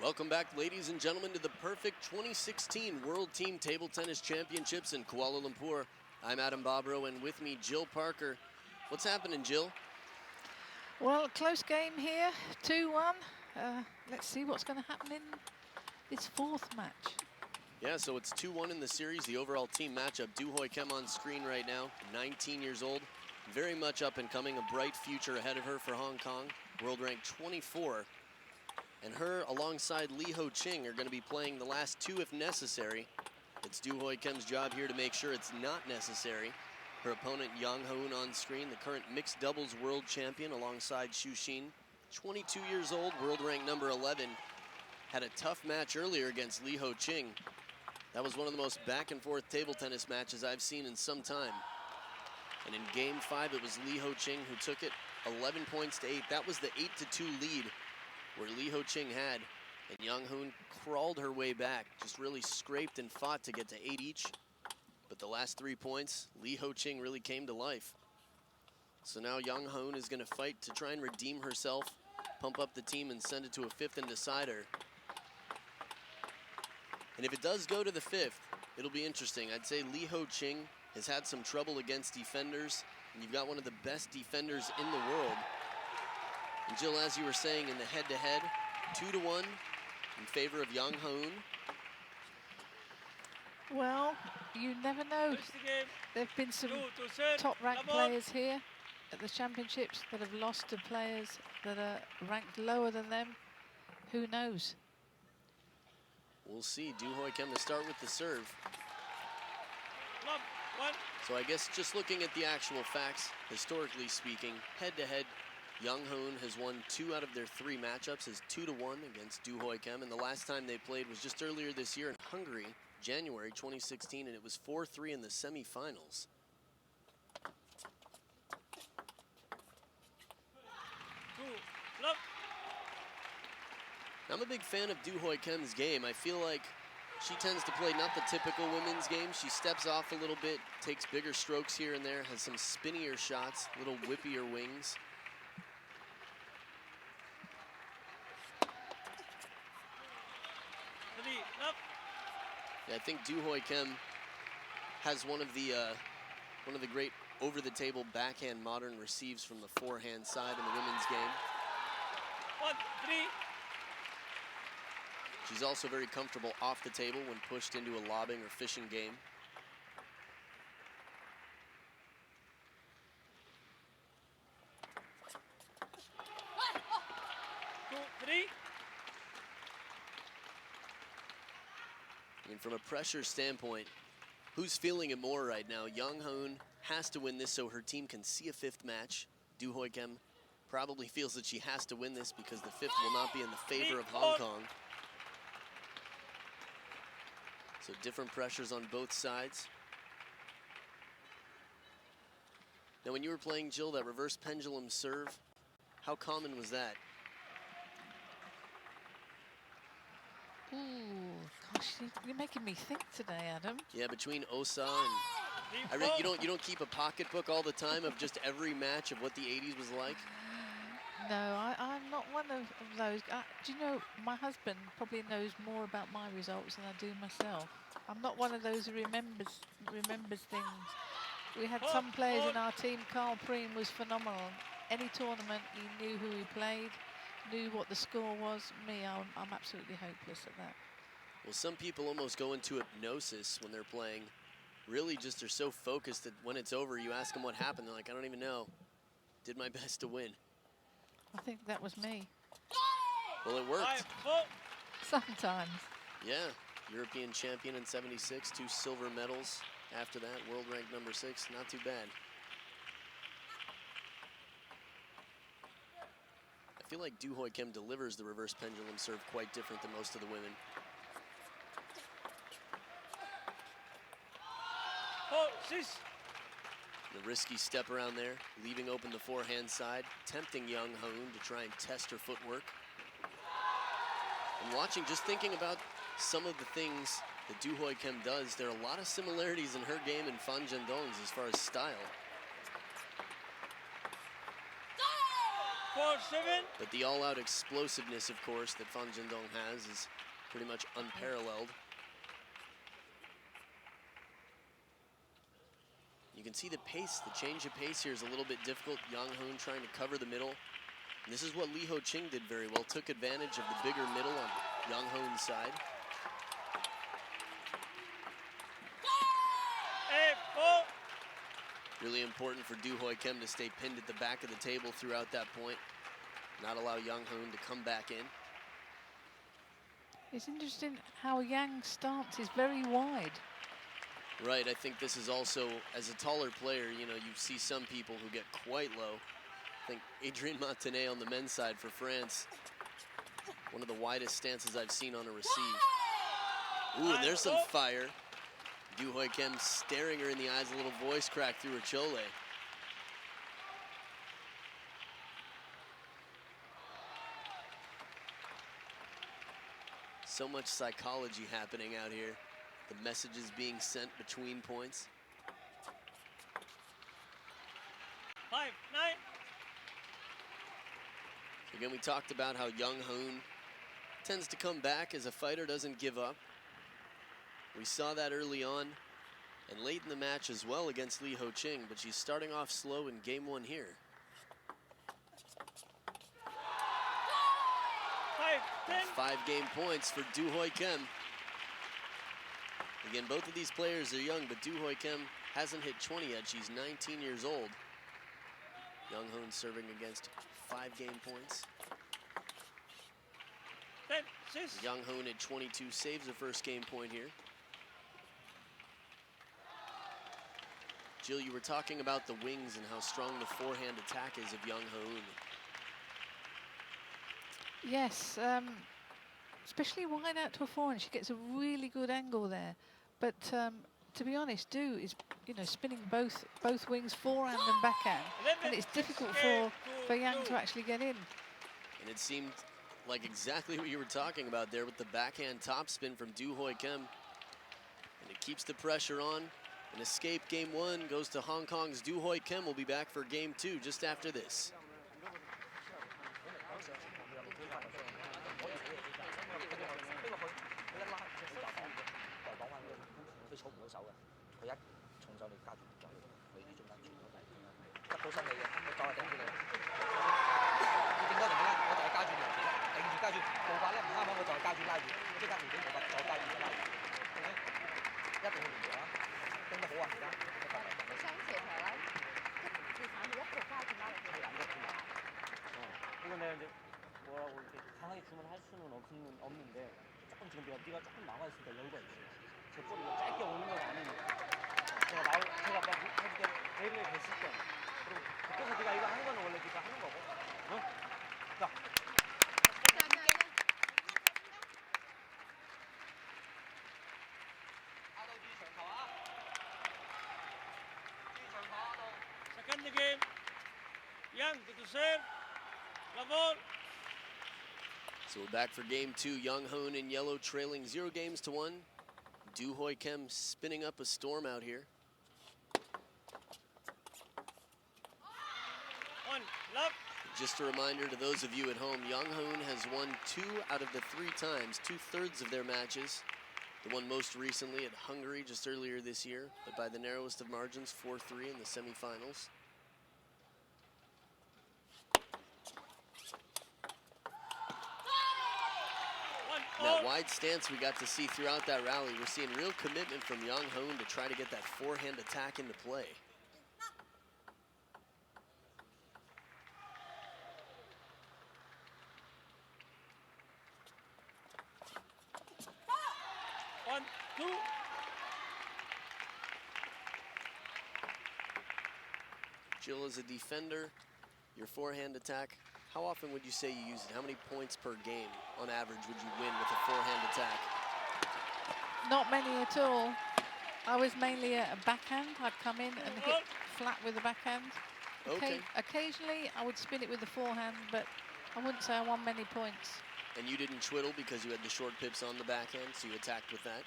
Welcome back, ladies and gentlemen, to the perfect 2016 World Team Table Tennis Championships in Kuala Lumpur. I'm Adam Bobrow, and with me, Jill Parker. What's happening, Jill? Well, close game here, 2-1. Let's see what's going to happen in this fourth match. Yeah, so it's 2-1 in the series, the overall team matchup. Du Hoi Kim on screen right now, 19 years old, very much up and coming, a bright future ahead of her for Hong Kong, world ranked 24. And her, alongside Lee Ho Ching, are going to be playing the last two if necessary. It's Du Hoi Kim's job here to make sure it's not necessary. Her opponent, YANG Haeun, on screen, the current mixed doubles world champion alongside Xu Xin. 22 years old, world rank number 11. Had a tough match earlier against Lee Ho Ching. That was one of the most back and forth table tennis matches I've seen in some time. And in game 5, it was Lee Ho Ching who took it 11 points to 8. That was the 8-2 lead where Lee Ho Ching had, and YANG Haeun crawled her way back, just really scraped and fought to get to 8 each. But the last 3 points, Lee Ho Ching really came to life. So now YANG Haeun is going to fight to try and redeem herself, pump up the team, and send it to a 5th and decider. And if it does go to the 5th, it'll be interesting. I'd say Lee Ho Ching has had some trouble against defenders, and you've got one of the best defenders in the world. And Jill, as you were saying, in the head-to-head, 2-1 in favor of YANG Haeun. Well, you never know. There have been some top-ranked players here at the championships that have lost to players that are ranked lower than them. Who knows? We'll see. Du Hoi Kim to start with the serve. So I guess just looking at the actual facts, historically speaking, head-to-head, YANG Haeun has won 2 out of their 3 matchups, is 2-1 against Du Hoi Kim, and the last time they played was just earlier this year in Hungary, January 2016, and it was 4-3 in the semifinals. I'm a big fan of Du Hoi Kim's game. I feel like she tends to play not the typical women's game. She steps off a little bit, takes bigger strokes here and there, has some spinnier shots, little whippier wings. Yeah, I think Du Hoi Kim has one of the great over-the-table backhand modern receives from the forehand side in the women's game. 1-3. She's also very comfortable off the table when pushed into a lobbing or fishing game. I mean, from a pressure standpoint, who's feeling it more right now? YANG Haeun has to win this so her team can see a 5th match. Du Hoi Kim probably feels that she has to win this because the 5th will not be in the favor of Hong Kong. So different pressures on both sides. Now, when you were playing, Jill, that reverse pendulum serve, how common was that? Ooh, gosh, you're making me think today, Adam. Yeah, between Osa and you don't keep a pocketbook all the time of just every match of what the 80s was like? No, I'm not one of those. Do you know, my husband probably knows more about my results than I do myself. I'm not one of those who remembers things. We had some players in our team. Carl Preem was phenomenal. Any tournament, he knew who he played, knew what the score was. Me, I'm absolutely hopeless at that. Well, some people almost go into hypnosis when they're playing. Really just are so focused that when it's over, you ask them what happened. They're like, I don't even know. Did my best to win. I think that was me. Well, it worked. Sometimes. Yeah, European champion in '76, 2 silver medals after that, world ranked number 6, not too bad. I feel like Du Hoi Kim delivers the reverse pendulum serve quite different than most of the women. The risky step around there, leaving open the forehand side, tempting YANG Haeun to try and test her footwork. And watching, just thinking about some of the things that Du Hoi Kim does, there are a lot of similarities in her game and Fan Zhendong's as far as style. 4-7. But the all-out explosiveness, of course, that Fan Jindong has is pretty much unparalleled. You can see the pace, the change of pace here is a little bit difficult. Yang Haeun trying to cover the middle. And this is what Lee Ho-ching did very well, took advantage of the bigger middle on Yang Haeun's side. 8-4. Really important for Do Hoi Kim to stay pinned at the back of the table throughout that point. Not allow Yang Haeun to come back in. It's interesting how Yang's stance is very wide. Right, I think this is also, as a taller player, you know, you see some people who get quite low. I think Adrien Martinet on the men's side for France, one of the widest stances I've seen on a receive. Ooh, and there's some fire. Du Hoi Kim staring her in the eyes, a little voice crack through her chole. So much psychology happening out here. The messages being sent between points. 5-9. Again, we talked about how Yang Haeun tends to come back as a fighter, doesn't give up. We saw that early on and late in the match as well against Lee Ho-ching, but she's starting off slow in game one here. 5-10. 5 game points for Du Hoi Kim. Again, both of these players are young, but Du Hoi Kim hasn't hit 20 yet. She's 19 years old. Yang Haeun serving against 5 game points. 10-6. Yang Haeun at 22 saves the first game point here. Jill, you were talking about the wings and how strong the forehand attack is of Yang Haeun. Yes, especially wide out to a forehand. She gets a really good angle there. But to be honest, Du is, you know, spinning both wings, forehand and backhand, and it's difficult for Yang to actually get in. And it seemed like exactly what you were talking about there with the backhand topspin from Du Hoi Kim. And it keeps the pressure on. An escape game one goes to Hong Kong's Du Hoi Kim. We'll be back for game two just after this. 이건 내가 이제 뭐라고 이렇게 강하게 주문할 수는 없는데 조금 지금 네가 조금 나와 있으니까 여유가 있어. 제 볼이 짧게 오는 건 아니니까. 제가 막 해줄 때 대회를 됐을 때 그리고 그때서 네가 이거 하는 거는 원래 네가 하는 거고. 응? 자. Second game. Yang to serve. Level. So we're back for game two. Yang Haeun in yellow trailing 0 games to 1. Du Hoi Kim spinning up a storm out here. One. Love. Just a reminder to those of you at home, Yang Haeun has won 2 out of the 3 times, 2/3 of their matches. The one most recently at Hungary just earlier this year, but by the narrowest of margins, 4-3 in the semifinals. That wide stance we got to see throughout that rally. We're seeing real commitment from Yang Haeun to try to get that forehand attack into play. One. Two. Jill, as a defender, your forehand attack, how often would you say you use it? How many points per game, on average, would you win with a forehand attack? Not many at all. I was mainly a backhand. I'd come in and hit flat with the backhand. Okay. Occasionally, I would spin it with the forehand, but I wouldn't say I won many points. And you didn't twiddle because you had the short pips on the backhand, so you attacked with that?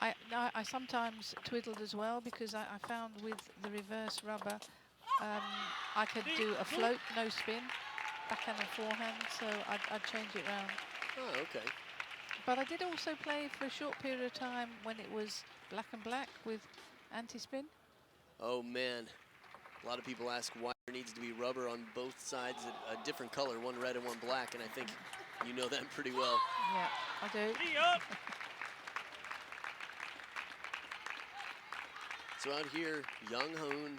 I sometimes twiddled as well because I found with the reverse rubber, I could do a float, no spin, backhand and forehand, so I'd change it round. Oh, okay. But I did also play for a short period of time when it was black and black with anti-spin. Oh, man. A lot of people ask why there needs to be rubber on both sides, a different color, one red and one black, and I think you know that pretty well. Yeah, I do. 3 up. So out here, Yang Haeun,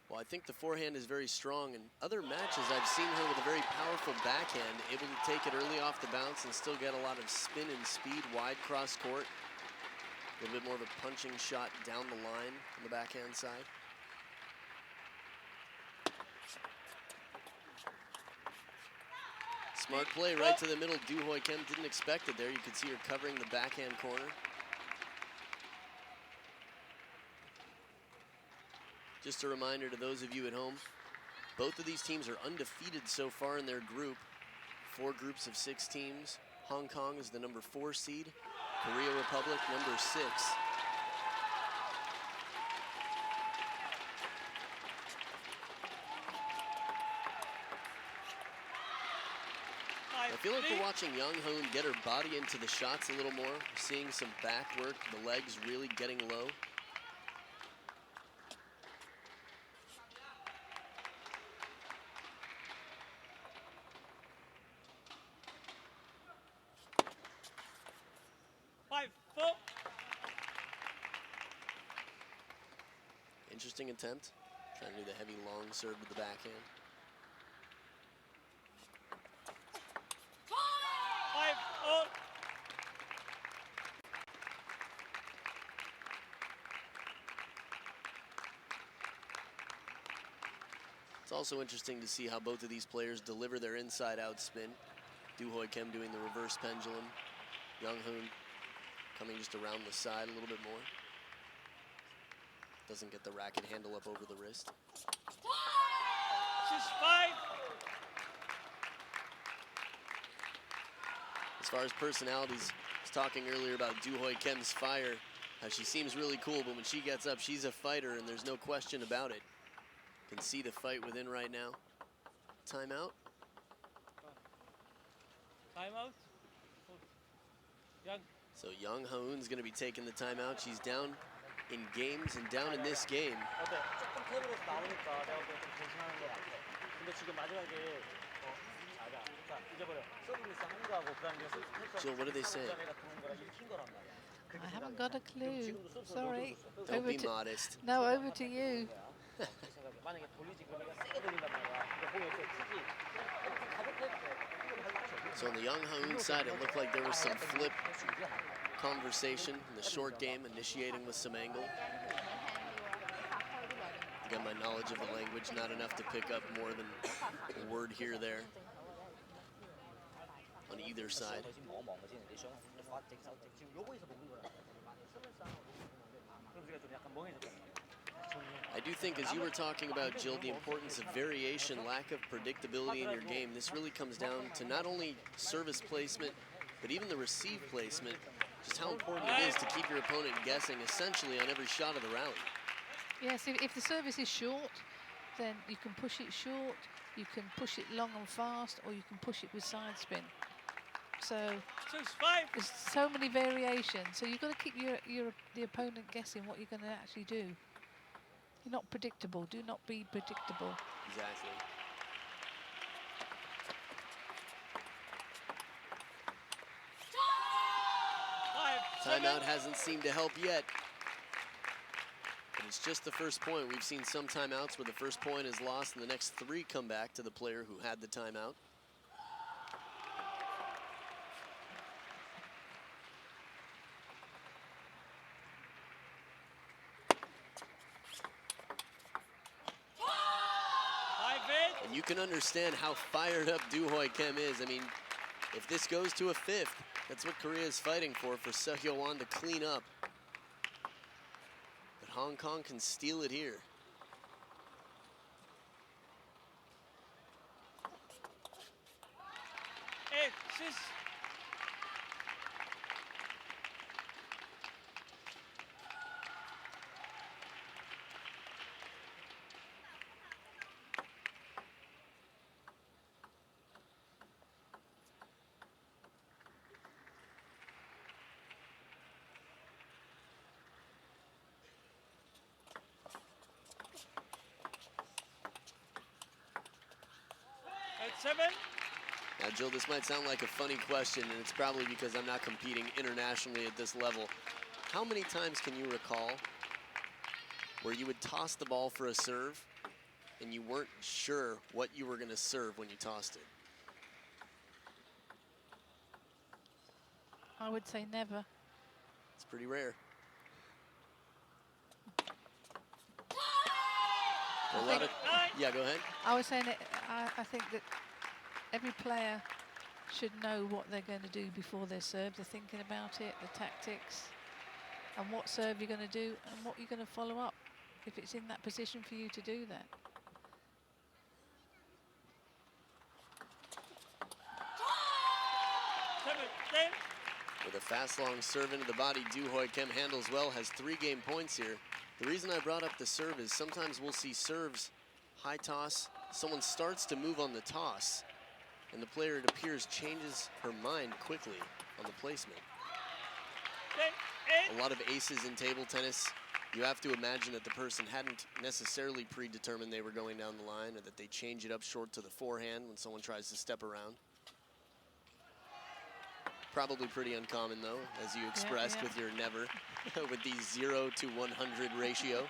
well, I think the forehand is very strong. In other matches, I've seen her with a very powerful backhand, able to take it early off the bounce and still get a lot of spin and speed wide cross court. A little bit more of a punching shot down the line on the backhand side. Smart play right to the middle. Du Hoi Kim didn't expect it there. You could see her covering the backhand corner. Just a reminder to those of you at home, both of these teams are undefeated so far in their group. 4 groups of 6 teams. Hong Kong is the number 4 seed. Korea Republic, number 6. I feel like we're watching Yang Haeun get her body into the shots a little more. We're seeing some back work, the legs really getting low. Interesting attempt. Trying to do the heavy long serve with the backhand. 5 all. It's also interesting to see how both of these players deliver their inside-out spin. Du Hoi Kim doing the reverse pendulum. Yang Haeun coming just around the side a little bit more. Doesn't get the racket handle up over the wrist. 6-5. As far as personalities, I was talking earlier about Du Hoi Kim's fire, how she seems really cool, but when she gets up, she's a fighter, and there's no question about it. Can see the fight within right now. Timeout. Timeout. Yang. So Yang Haeun's going to be taking the timeout. She's down in games and down in this game. 어때? 조금 탭으로 나오니까 내가 볼때 좀 괜찮은 것 같아. 근데 지금 마지막에 자자. 자, 잊어버려. 서브 미스 한 거하고 그다음에 Jill, what are they saying? I haven't got a clue. Sorry. Don't Over be to, modest. no, over to you. 만약에 돌리지 그러면 내가 세게 돌린단 말이야. 근데 공이 이렇게 크지. 가볍게 So on the Yang Haeun side, it looked like there was some flip conversation in the short game, initiating with some angle. Again, my knowledge of the language, not enough to pick up more than a word here or there on either side. I do think, as you were talking about, Jill, the importance of variation, lack of predictability in your game. This really comes down to not only service placement, but even the receive placement. Just how important it is to keep your opponent guessing essentially on every shot of the rally. Yes, if the service is short, then you can push it short, you can push it long and fast, or you can push it with side spin. So 6-5. there's so many variations. So you've got to keep the opponent guessing what you're going to actually do. You're not predictable. Do not be predictable. Exactly. Timeout hasn't seemed to help yet. But it's just the first point. We've seen some timeouts where the first point is lost and the next 3 come back to the player who had the timeout. And you can understand how fired up Du Hoi Kim is. I mean, if this goes to a 5th, that's what Korea is fighting for Seo Hyo-won to clean up. But Hong Kong can steal it here. 7. Now, Jill, this might sound like a funny question, and it's probably because I'm not competing internationally at this level. How many times can you recall where you would toss the ball for a serve and you weren't sure what you were going to serve when you tossed it? I would say never. It's pretty rare. Yeah, go ahead. I was saying that I think that every player should know what they're going to do before their serve. They're thinking about it, the tactics, and what serve you're going to do and what you're going to follow up if it's in that position for you to do that. With a fast, long serve into the body, Do Hoi Kim handles well, has 3 game points here. The reason I brought up the serve is sometimes we'll see serves, high toss, someone starts to move on the toss, and the player, it appears, changes her mind quickly on the placement. A lot of aces in table tennis, you have to imagine that the person hadn't necessarily predetermined they were going down the line, or that they change it up short to the forehand when someone tries to step around. Probably pretty uncommon, though, as you expressed with your never, with the 0 to 100 ratio.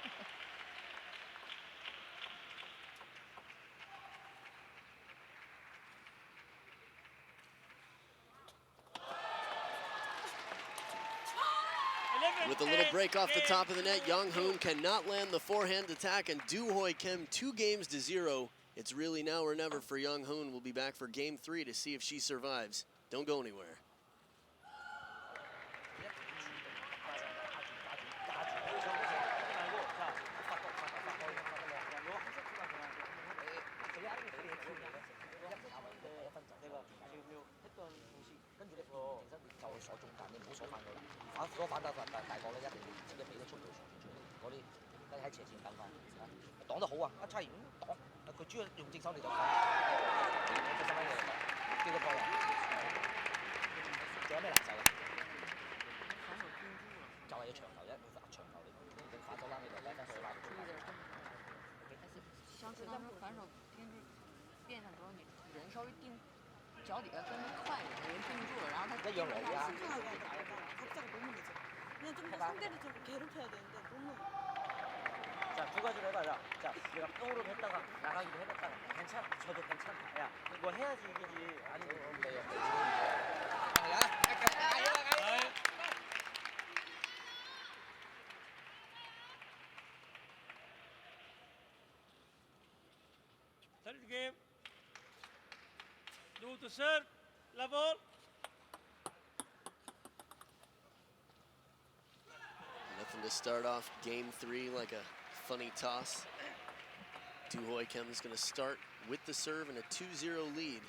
With a little break off the top of the net, Yang Haeun cannot land the forehand attack, and Do Hoi Kim 2 games to 0. It's really now or never for Yang Haeun. We'll be back for game 3 to see if she survives. Don't go anywhere. 자, 2가지로 해봐. 자, 내가 뿅으로 했다가 나가기도 해봤다가 괜찮아. 저도 괜찮아. 야, 이거 해야지 이기지. 아니면 Start the game. Do to serve. La ball. Nothing to start off game 3 like a funny toss. Do Hoi Kim is going to start with the serve and a 2-0 lead.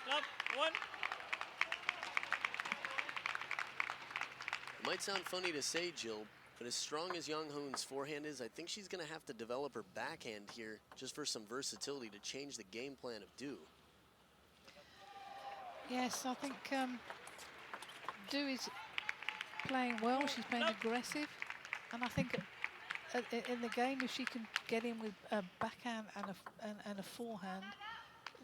Love 1. It might sound funny to say, Jill, but as strong as Yang Haeun's forehand is, I think she's going to have to develop her backhand here just for some versatility to change the game plan of Do. Yes, I think Do is playing well. She's playing aggressive, and I think in the game, if she can get in with a backhand and a forehand,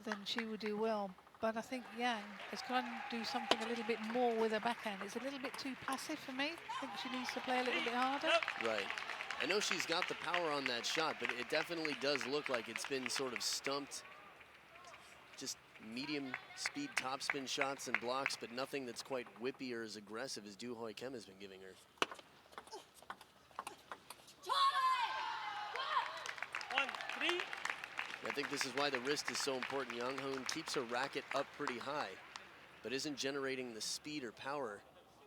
then she will do well. But I think Yang is going to do something a little bit more with her backhand. It's a little bit too passive for me. I think she needs to play a little bit harder. Right. I know she's got the power on that shot, but it definitely does look like it's been sort of stumped. Just medium speed topspin shots and blocks, but nothing that's quite whippy or as aggressive as Do Hoi Kim has been giving her. 1-3. I think this is why the wrist is so important. Yang Haeun keeps her racket up pretty high, but isn't generating the speed or power.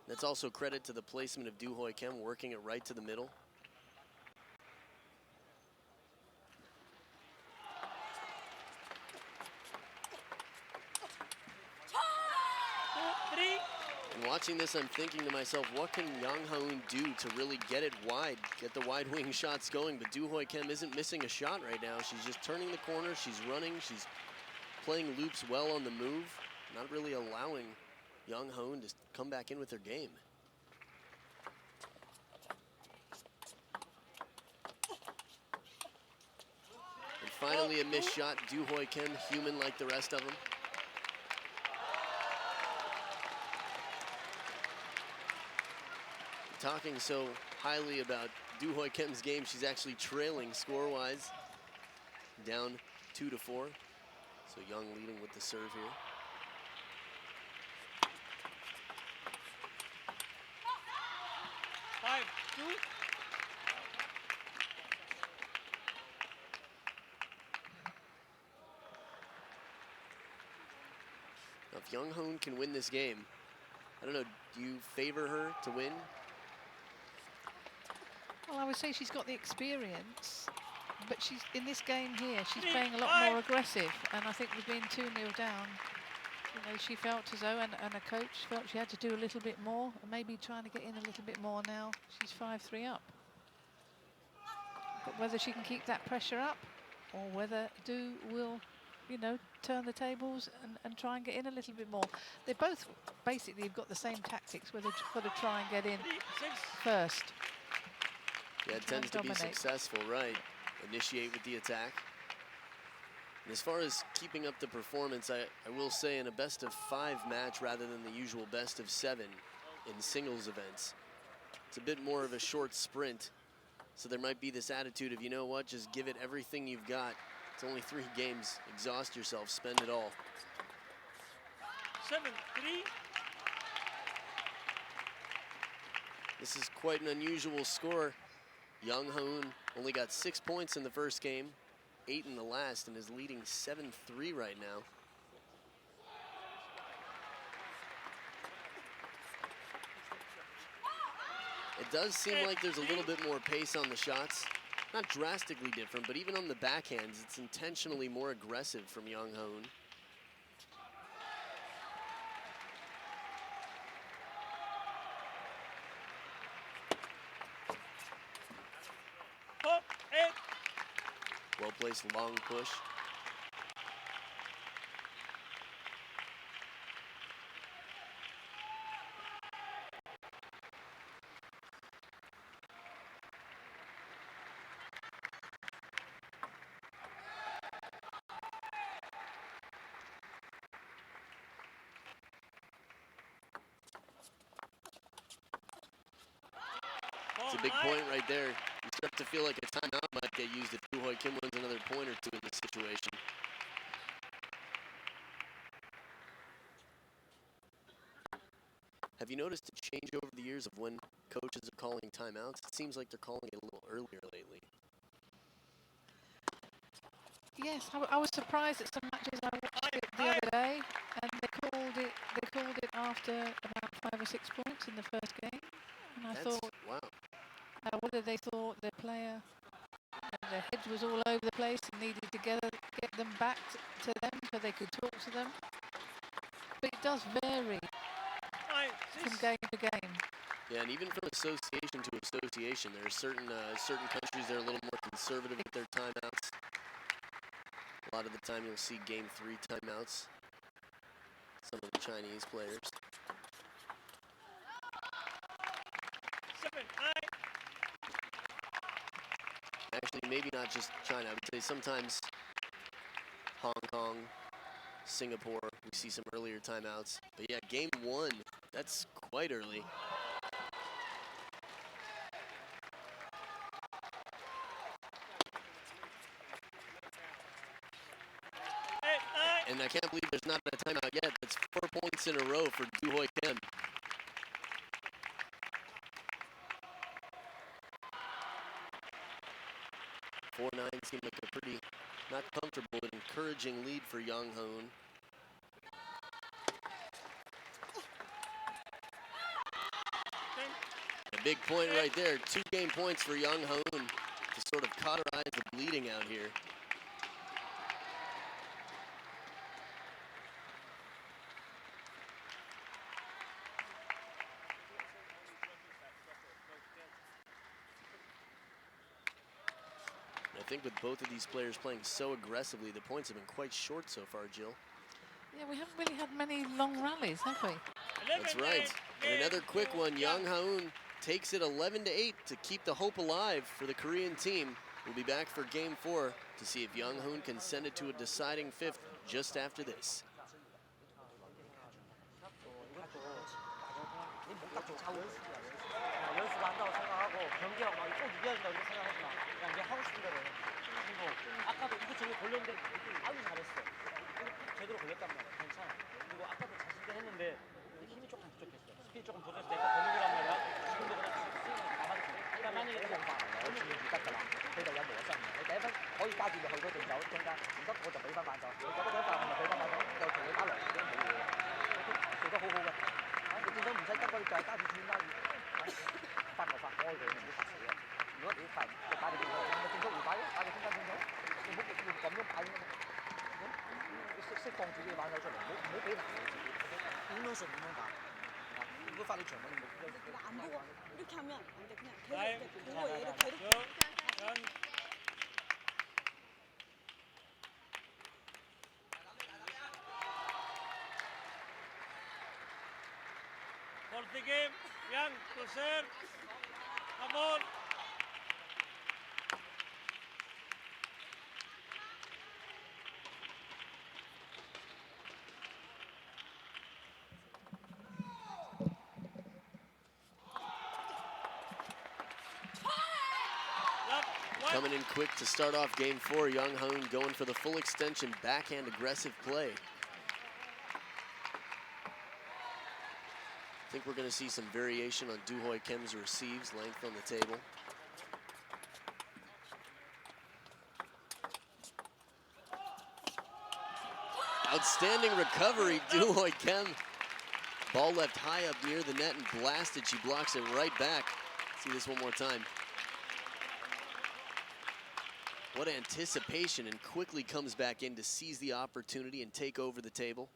That's also credit to the placement of Do Hoi Kim, working it right to the middle. And watching this, I'm thinking to myself, what can Yang Haeun do to really get it wide, get the wide wing shots going? But Do Hoi Kim isn't missing a shot right now. She's just turning the corner, she's running, she's playing loops well on the move, not really allowing Yang Haeun to come back in with her game. Finally a missed shot. Doo-Hoi Kim, human like the rest of them. Talking so highly about Doo-Hoi Kim's game, she's actually trailing score-wise. Down 2-4. So Young leading with the serve here. Five, two. Now, if Young Haeun can win this game, I don't know, do you favor her to win? Well, I would say she's got the experience, but she's in this game here, she's playing a lot more aggressive, and I think with being 2-0 down, you know, she felt as though, and her coach felt she had to do a little bit more, and maybe trying to get in a little bit more now. She's 5-3 up. But whether she can keep that pressure up, or whether Do will, you know, turn the tables and try and get in a little bit more. They both basically have got the same tactics, where they've got to try and get in 6. first. Yeah, it tends to be successful, right? Initiate with the attack. And as far as keeping up the performance, I will say in a best-of-5 match rather than the usual best-of-7 in singles events, it's a bit more of a short sprint. So there might be this attitude of, you know what, just give it everything you've got. It's only 3 games. Exhaust yourself, spend it all. 7-3. This is quite an unusual score. Young Haeun only got 6 points in the first game, 8 in the last, and is leading 7-3 right now. It does seem like there's a little bit more pace on the shots. Not drastically different, but even on the backhands, it's intentionally more aggressive from Young Haeun. Well-placed long push. It's a big point right there. You start to feel like a timeout might get used if Doo-Hoi Kim wins another point or two in this situation. Have you noticed a change over the years of when coaches are calling timeouts? It seems like they're calling it a little earlier lately. Yes, I was surprised at some matches I watched it the other day, and they called it after about 5 or 6 points in the first game. And I thought, wow. Whether they thought their player and their head was all over the place and needed to get them back to them so they could talk to them. But it does vary from game to game. Yeah, and even from association to association, there are certain countries that are a little more conservative with their timeouts. A lot of the time you'll see Game 3 timeouts. Some of the Chinese players. 7-9. Actually, maybe not just China. I would say sometimes Hong Kong, Singapore, we see some earlier timeouts. But yeah, Game 1, that's quite early. And I can't believe there's not a timeout yet. That's 4 points in a row for Doo-Hoi Kim. Four 9 seemed like a pretty not comfortable but encouraging lead for Young Haeun. A big point right there. 2 game points for Young Haeun to sort of cauterize the bleeding out here. I think with both of these players playing so aggressively, the points have been quite short so far, Jill. Yeah, we haven't really had many long rallies, have we? That's right. And another quick one. Young Haeun takes it 11-8 to keep the hope alive for the Korean team. We'll be back for game 4 to see if YANG Haeun can send it to a deciding 5th just after this. 연습 한다고 생각하고 경기하고 막 꼭 이겨야 된다고 이렇게 생각하지 마. 그냥 이제 하고 싶은 대로 해. 그리고 아까도 이거 저기 걸렸는데 아주 잘했어. 제대로 걸렸단 말이야. 괜찮아. 그리고 아까도 자신있게 했는데 힘이 조금 부족했어. 스피드 조금 부족해서 내가 범위란 말이야. 지금도 그렇지. 스윙은 가만히 그러니까 만약에 그냥我自己得㗎啦，佢哋有磨心嘅，你第一分可以加住就去嗰度走，中間唔得我就俾翻慢走，你覺得嗰一分咪俾翻慢走，又同你打兩都冇嘢，做得好好嘅，你見到唔使得嗰啲就係加住轉加住，發就發開佢，唔好發死啊！如果你發就打你轉咗，咪轉咗回擺咯，打你中間轉咗，你唔好用咁樣擺㗎嘛，咁釋放自己嘅玩手出嚟，唔好俾難你自己，點樣順點樣打，如果發你長嗰啲冇。 안 보고 이렇게 하면 안 돼. 그냥 타임. 계속 보고 이렇게 연. For the game, Yang to serve. Come on. Coming in quick to start off game 4, YANG Haeun going for the full extension backhand aggressive play. I think we're going to see some variation on Doo-Hoi Kim's receives, length on the table. Outstanding recovery, Doo-Hoi Kim. Ball left high up near the net and blasted. She blocks it right back. See this one more time. What anticipation, and quickly comes back in to seize the opportunity and take over the table.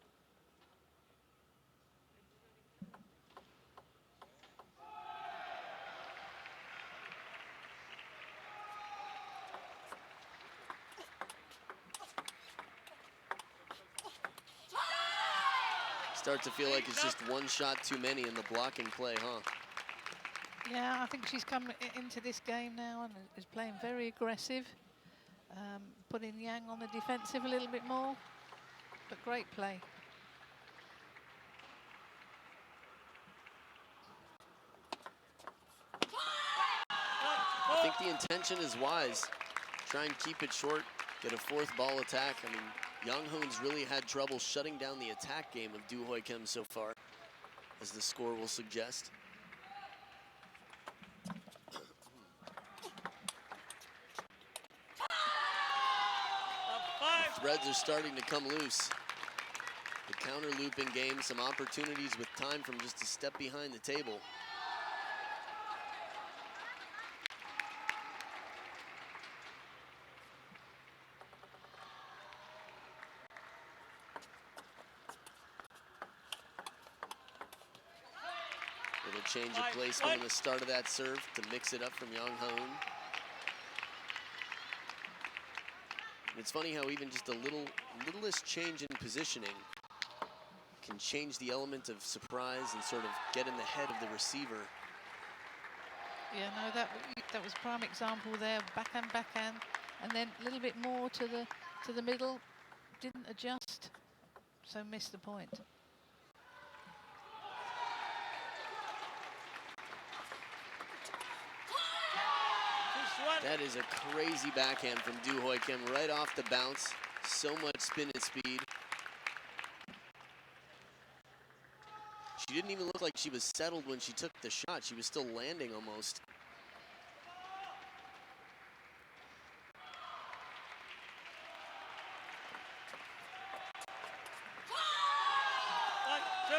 Start to feel like it's just one shot too many in the blocking play, huh? Yeah, I think she's come into this game now and is playing very aggressive. Putting Yang on the defensive a little bit more, but great play. I think the intention is wise. Try and keep it short, get a 4th ball attack. I mean, YANG Haeun's really had trouble shutting down the attack game of Doo-Hoi Kim so far, as the score will suggest. Threads are starting to come loose. The counter looping game, some opportunities with time from just a step behind the table. Little change of placement on the start of that serve to mix it up from YANG Haeun. It's funny how even just a littlest change in positioning can change the element of surprise and sort of get in the head of the receiver. Yeah, no, that was prime example there. Backhand, and then a little bit more to the middle. Didn't adjust, so missed the point. That is a crazy backhand from Doo-Hoi Kim right off the bounce. So much spin and speed. She didn't even look like she was settled when she took the shot. She was still landing almost.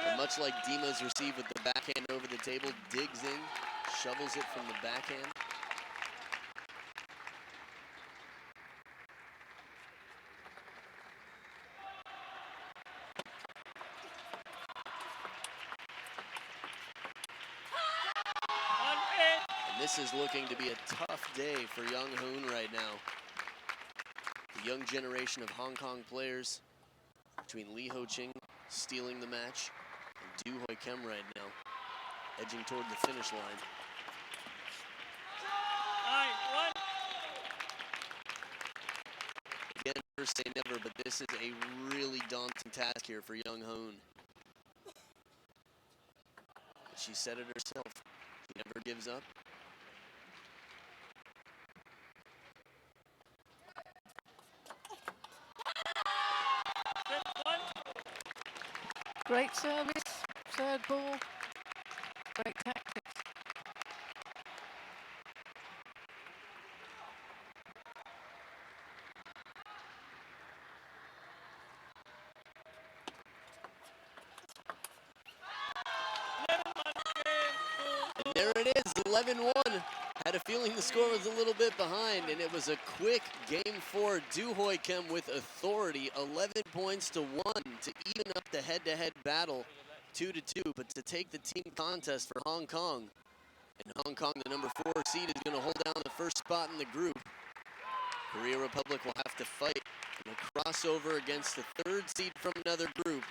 And much like Dima's receive with the backhand over the table, digs in, shovels it from the backhand. This is looking to be a tough day for YANG Haeun right now. The young generation of Hong Kong players, between Lee Ho-ching stealing the match and Doo-Hoi Kim right now, edging toward the finish line. never say never, but this is a really daunting task here for Young Haeun. She said it herself. She never gives up. Set one. Great service, third ball, great tactics. And there it is, 11-1. Had a feeling the score was a little bit behind, and it was a quick game for Do Hoi Kim with authority, 11 points to 1 to even up the head-to-head battle, 2-2. But to take the team contest for Hong Kong, and Hong Kong, the number 4 seed, is going to hold down the first spot in the group. Korea Republic will have to fight in a crossover against the 3rd seed from another group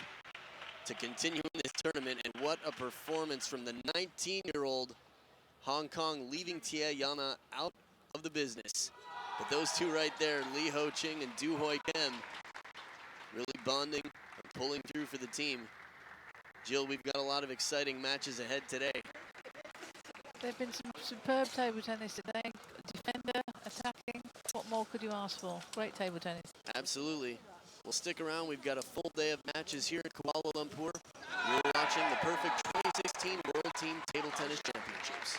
to continue in this tournament. And what a performance from the 19-year-old Hong Kong, leaving Tia Yana out of the business. But those two right there, Lee Ho Ching and Do Hoi Kim, really bonding and pulling through for the team. Jill, we've got a lot of exciting matches ahead today. There have been some superb table tennis today. Defender, attacking. What more could you ask for? Great table tennis. Absolutely. We'll stick around. We've got a full day of matches here at Kuala Lumpur. You're watching the perfect 2016 World Team Table Tennis Championships.